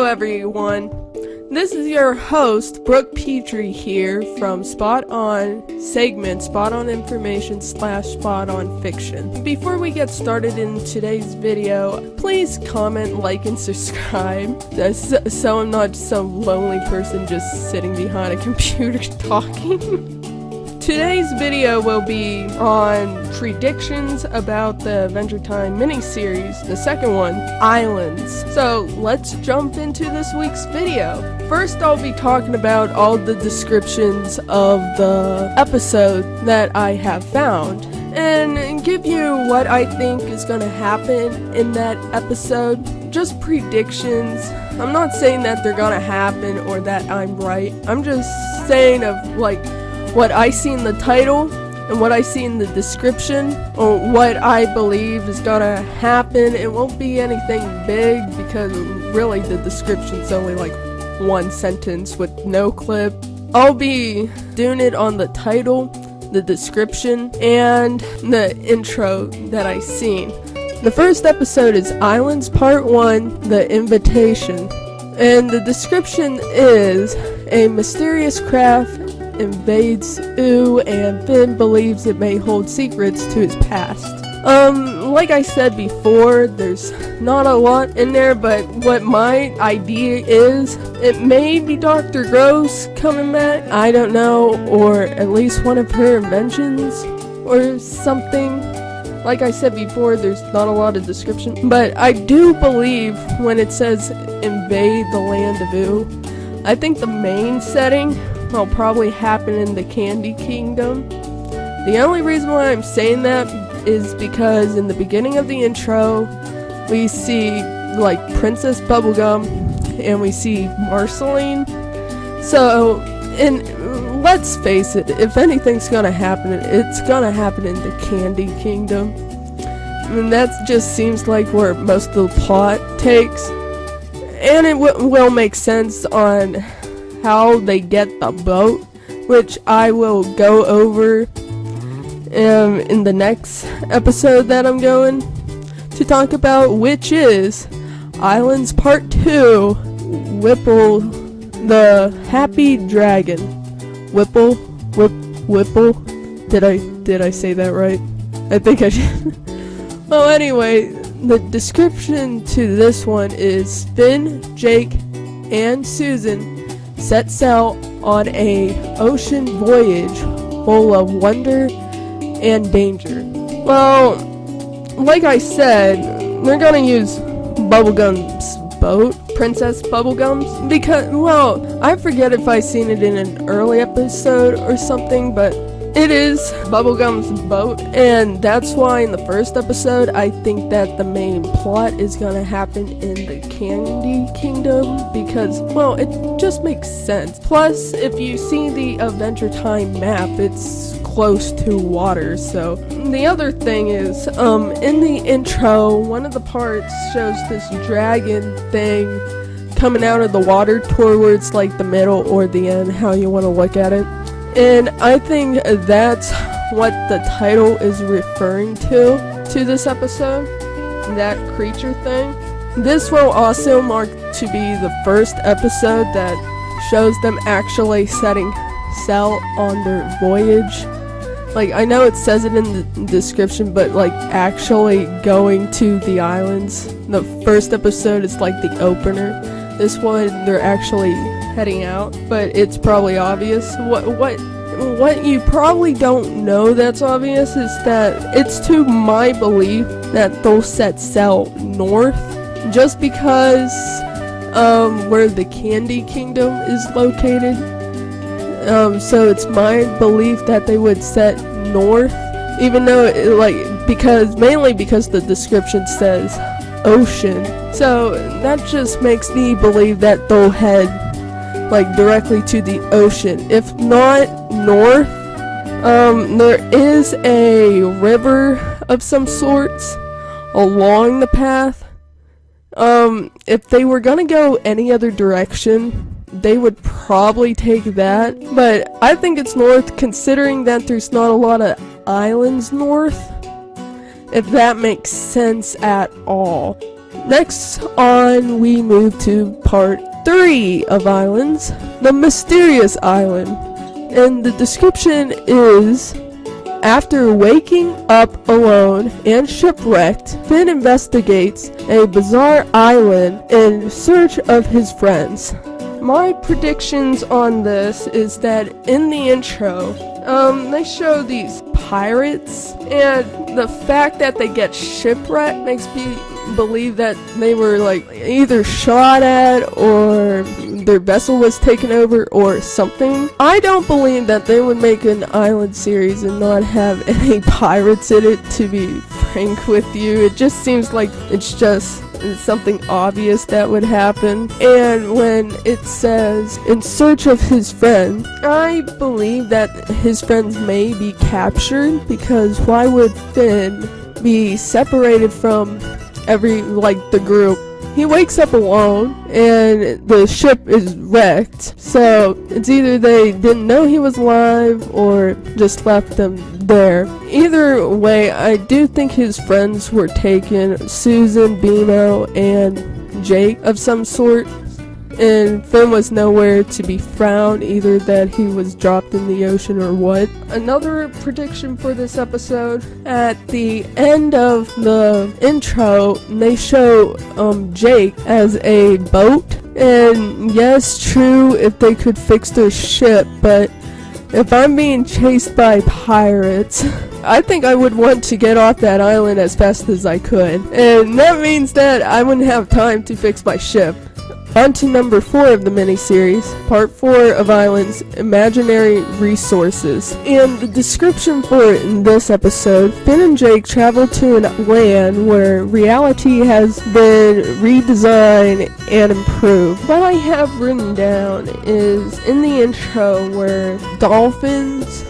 Hello everyone, this is your host Brooke Petrie here from Spot On segment Spot On Information / Spot On Fiction. Before we get started in today's video, please comment, like, and subscribe so I'm not some lonely person just sitting behind a computer talking. Today's video will be on predictions about the Adventure Time miniseries, the second one, Islands. So let's jump into this week's video. First, I'll be talking about all the descriptions of the episode that I have found and give you what I think is going to happen in that episode. Just predictions. I'm not saying that they're going to happen or that I'm right. I'm just saying of what I see in the title and what I see in the description, or what I believe is gonna happen. It won't be anything big because really the description's only like one sentence with no clip. I'll be doing it on the title, the description, and the intro that I seen. The first episode is Islands Part 1, The Invitation. And the description is a mysterious craft invades Ooo, and Finn believes it may hold secrets to his past. Like I said before, there's not a lot in there, but what my idea is, it may be Dr. Gross coming back, I don't know, or at least one of her inventions, or something. Like I said before, there's not a lot of description, but I do believe when it says invade the land of Ooo, I think the main setting will probably happen in the Candy Kingdom. The only reason why I'm saying that is because in the beginning of the intro, we see like Princess Bubblegum and we see Marceline. So, and let's face it, if anything's gonna happen, it's gonna happen in the Candy Kingdom. And that just seems like where most of the plot takes. And it will make sense on how they get the boat, which I will go over in the next episode that I'm going to talk about, which is Islands Part 2, Whipple the Happy Dragon. Whipple? Did I say that right? I think I did. Well, anyway, the description to this one is Finn, Jake, and Susan set sail on a ocean voyage full of wonder and danger. Well, like I said, they're gonna use Bubblegum's boat, Princess Bubblegum's, because, well, I forget if I seen it in an early episode or something, but it is Bubblegum's boat, and that's why in the first episode I think that the main plot is gonna happen in the Candy Kingdom, because, well, it just makes sense. Plus, if you see the Adventure Time map, it's close to water. So the other thing is, in the intro, one of the parts shows this dragon thing coming out of the water towards like the middle or the end, how you want to look at it. And I think that's what the title is referring to this episode, that creature thing. This will also mark to be the first episode that shows them actually setting sail on their voyage. Like, I know it says it in the description, but like actually going to the islands. The first episode is like the opener. This one, they're actually heading out, but it's probably obvious. What you probably don't know that's obvious is that it's to my belief that they'll set sail north, just because where the Candy Kingdom is located. So it's my belief that they would set north, even though mainly because the description says ocean. So that just makes me believe that they'll head like directly to the ocean, if not north. There is a river of some sorts along the path. If they were gonna go any other direction, they would probably take that, but I think it's north, considering that there's not a lot of islands north, if that makes sense at all. Next on, we move to part 3 of Islands, the mysterious island. And the description is, after waking up alone and shipwrecked, Finn investigates a bizarre island in search of his friends. My predictions on this is that in the intro, they show these pirates, and the fact that they get shipwrecked makes me believe that they were like either shot at or their vessel was taken over or something. I don't believe that they would make an island series and not have any pirates in it, to be frank with you. It just seems like it's just something obvious that would happen. And when it says in search of his friend, I believe that his friends may be captured, because why would Finn be separated from the group? He wakes up alone and the ship is wrecked, so it's either they didn't know he was alive or just left them there. Either way, I do think his friends were taken, Susan, Bimo, and Jake of some sort, and Finn was nowhere to be found, either that he was dropped in the ocean or what. Another prediction for this episode, at the end of the intro, they show Jake as a boat, and yes, true, if they could fix their ship, but if I'm being chased by pirates, I think I would want to get off that island as fast as I could, and that means that I wouldn't have time to fix my ship. On to number 4 of the miniseries, part 4 of Islands, Imaginary Resources. In the description for this episode, Finn and Jake travel to a land where reality has been redesigned and improved. What I have written down is in the intro where dolphins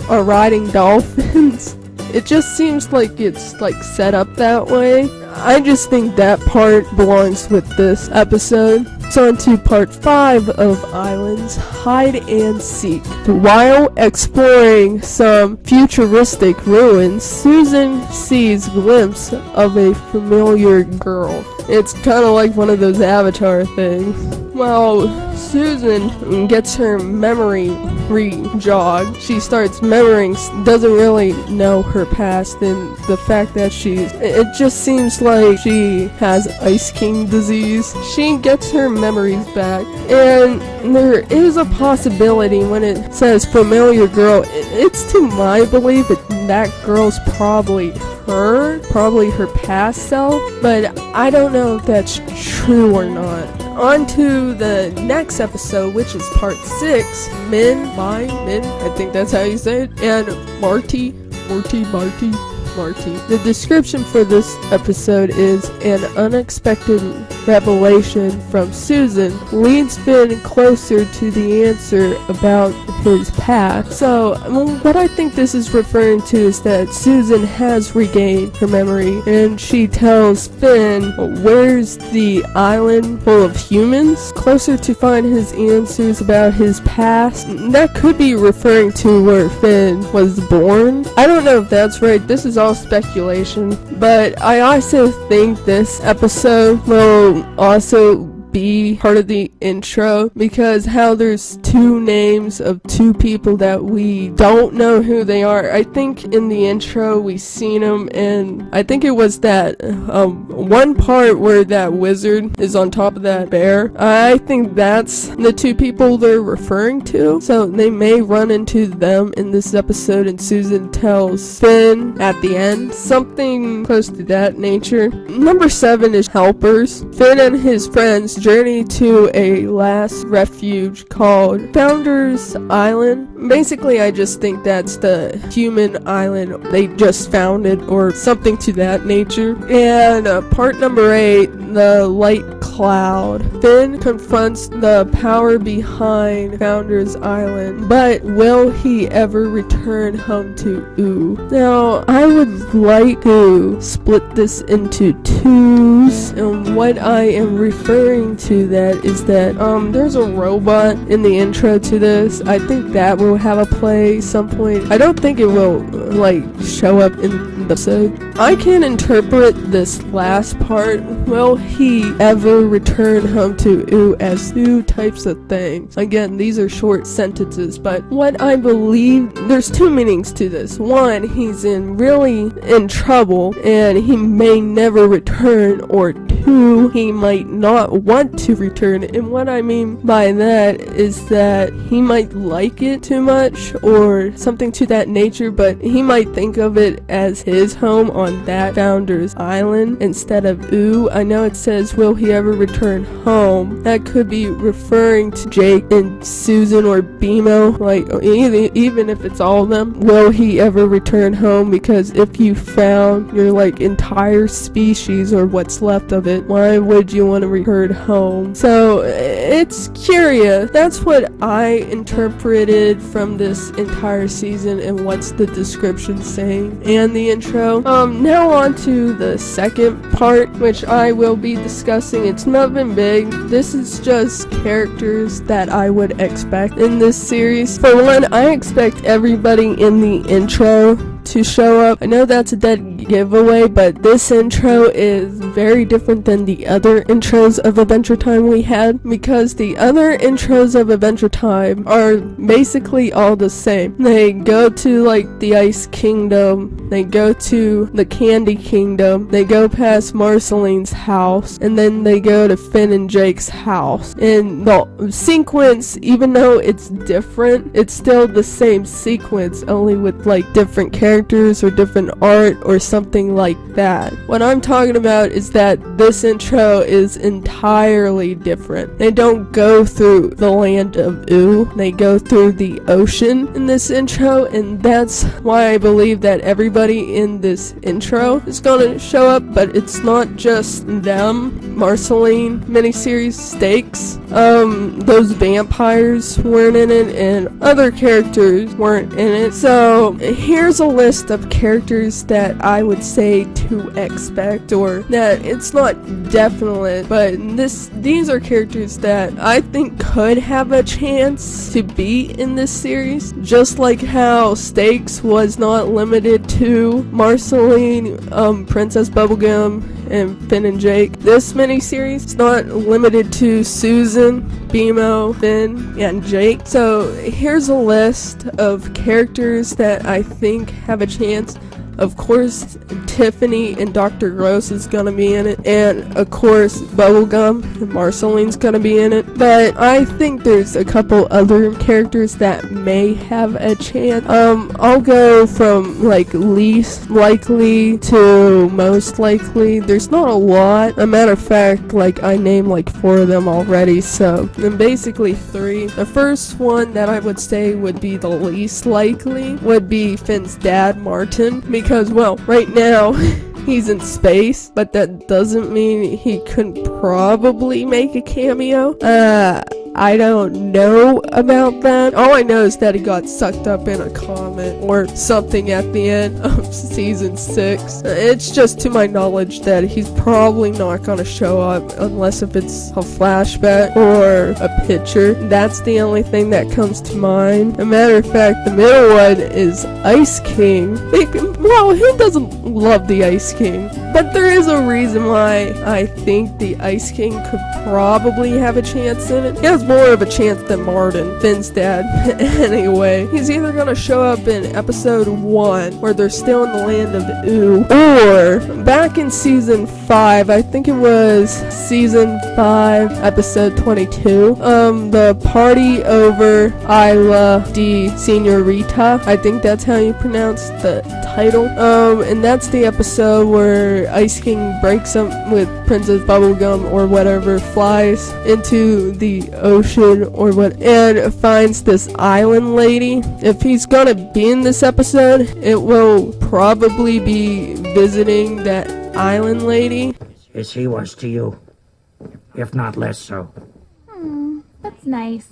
are riding dolphins. It just seems like it's set up that way. I just think that part belongs with this episode. So on to part 5 of Islands, Hide and Seek. While exploring some futuristic ruins, Susan sees a glimpse of a familiar girl. It's kind of like one of those Avatar things. Well, Susan gets her memory re-jogged. She starts remembering, doesn't really know her past, and the fact that it just seems like she has Ice King disease. She gets her memories back, and there is a possibility when it says familiar girl, it's to my belief that girl's probably her past self, but I don't know if that's true or not. On to the next episode, which is part 6, Min, I think that's how you say it, and Marty. The description for this episode is an unexpected revelation from Susan leads Finn closer to the answer about his past. So what I think this is referring to is that Susan has regained her memory, and she tells Finn, where's the island full of humans? Closer to find his answers about his past. That could be referring to where Finn was born. I don't know if that's right. This is all speculation, but I also think this episode will also be part of the intro, because how there's 2 names of 2 people that we don't know who they are. I think in the intro we seen them, and I think it was that one part where that wizard is on top of that bear. I think that's the 2 people they're referring to, so they may run into them in this episode, and Susan tells Finn at the end something close to that nature. Number 7 is Helpers. Finn and his friends journey to a last refuge called Founders Island. Basically, I just think that's the human island they just founded or something to that nature. And part number 8, the light cloud. Finn confronts the power behind Founders Island, but will he ever return home to Ooo? Now, I would like to split this into 2s, and what I am referring to that is that there's a robot in the intro to this. I think that will have a play some point. I don't think it will show up in the episode. I can interpret this last part. Will he ever return home to Ooo as two types of things? Again, these are short sentences, but what I believe, there's two meanings to this. One, he's really in trouble and he may never return, or two, he might not want to return. And what I mean by that is that he might like it too much or something to that nature, but he might think of it as his home on that Founder's Island instead of Ooo. I know it says, will he ever return home? That could be referring to Jake and Susan or BMO, like even if it's all of them. Will he ever return home? Because if you found your like entire species or what's left of it, why would you want to return home? So it's curious. That's what I interpreted from this entire season and what's the description saying and the intro. Now on to the second part, which I will be discussing. It's nothing big. This is just characters that I would expect in this series. For one, I expect everybody in the intro to show up. I know that's a dead giveaway, but this intro is very different than the other intros of Adventure Time we had, because the other intros of Adventure Time are basically all the same. They go to like the Ice Kingdom, they go to the Candy Kingdom, they go past Marceline's house, and then they go to Finn and Jake's house. And the sequence, even though it's different, it's still the same sequence, only with like different characters or different art or something like that. What I'm talking about is that this intro is entirely different. They don't go through the land of Ooo, they go through the ocean in this intro, and that's why I believe that everybody in this intro is gonna show up, but it's not just them. Marceline miniseries stakes, those vampires weren't in it, and other characters weren't in it. So here's a list of characters that I would say to expect, or that it's not definite, but these are characters that I think could have a chance to be in this series, just like how Stakes was not limited to Marceline, Princess Bubblegum, and Finn and Jake. This miniseries is not limited to Susan, BMO, Finn, and Jake. So here's a list of characters that I think have a chance. Of course, Tiffany and Dr. Gross is gonna be in it, and of course, Bubblegum and Marceline's gonna be in it. But I think there's a couple other characters that may have a chance. I'll go from like least likely to most likely. There's not a lot. A matter of fact, like I named like 4 of them already, so then basically 3. The first one that I would say would be the least likely would be Finn's dad, Martin, because, well, right now he's in space, but that doesn't mean he couldn't probably make a cameo. I don't know about that. All I know is that he got sucked up in a comet or something at the end of season 6. It's just to my knowledge that he's probably not gonna show up unless if it's a flashback or a picture. That's the only thing that comes to mind. As a matter of fact, the middle one is Ice King. Well, who doesn't love the Ice King? But there is a reason why I think the Ice King could probably have a chance in it. He has more of a chance than Martin, Finn's dad. Anyway, he's either gonna show up in episode 1, where they're still in the land of Ooo, or back in season 5, I think it was season 5, episode 22, the party over Isla de Senorita. I think that's how you pronounce the title. And that's the episode where Ice King breaks up with Princess Bubblegum or whatever, flies into the ocean or what, and finds this island lady. If he's gonna be in this episode, it will probably be visiting that island lady. As he was to you, if not less so. That's nice.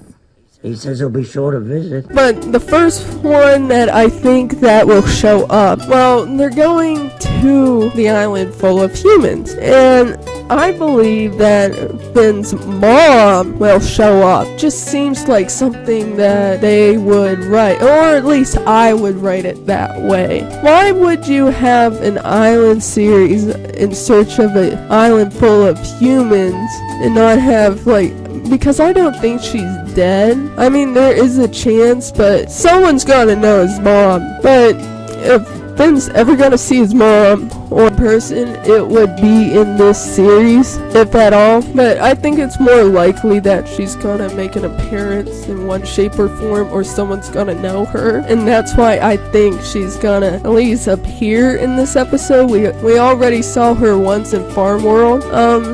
He says he'll be sure to visit. But the first one that I think that will show up, well, they're going to the island full of humans, and I believe that Finn's mom will show up. Just seems like something that they would write, or at least I would write it that way. Why would you have an island series in search of an island full of humans and not have, like, because I don't think she's dead. I mean, there is a chance, but someone's gonna know his mom. But if Finn's ever gonna see his mom or person, it would be in this series, if at all. But I think it's more likely that she's gonna make an appearance in one shape or form, or someone's gonna know her, and that's why I think she's gonna at least appear in this episode. We already saw her once in Farm World.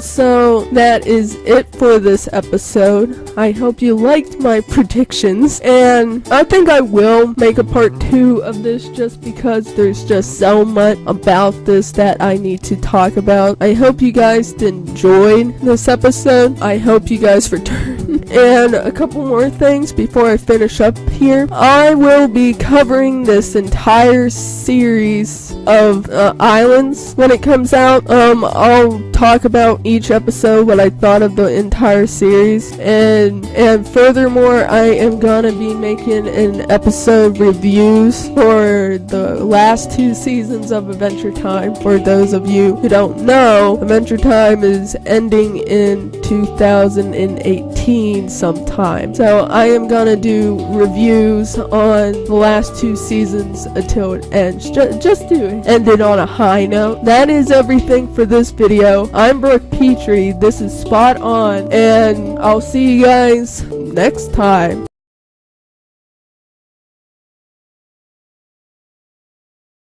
So that is it for this episode. I hope you liked my predictions, and I think I will make a part 2 of this, just because there's just so much about this that I need to talk about. I hope you guys enjoyed this episode. I hope you guys return. And a couple more things before I finish up here. I will be covering this entire series of islands when it comes out. I'll talk about each episode, what I thought of the entire series, and furthermore, I am gonna be making an episode reviews for the last 2 seasons of Adventure Time. For those of you who don't know, Adventure Time is ending in 2018 sometime. So I am gonna do reviews on the last 2 seasons until it ends. Just to end it on a high note. That is everything for this video. I'm Brooke Petrie. This is Spot On, and I'll see you guys next time.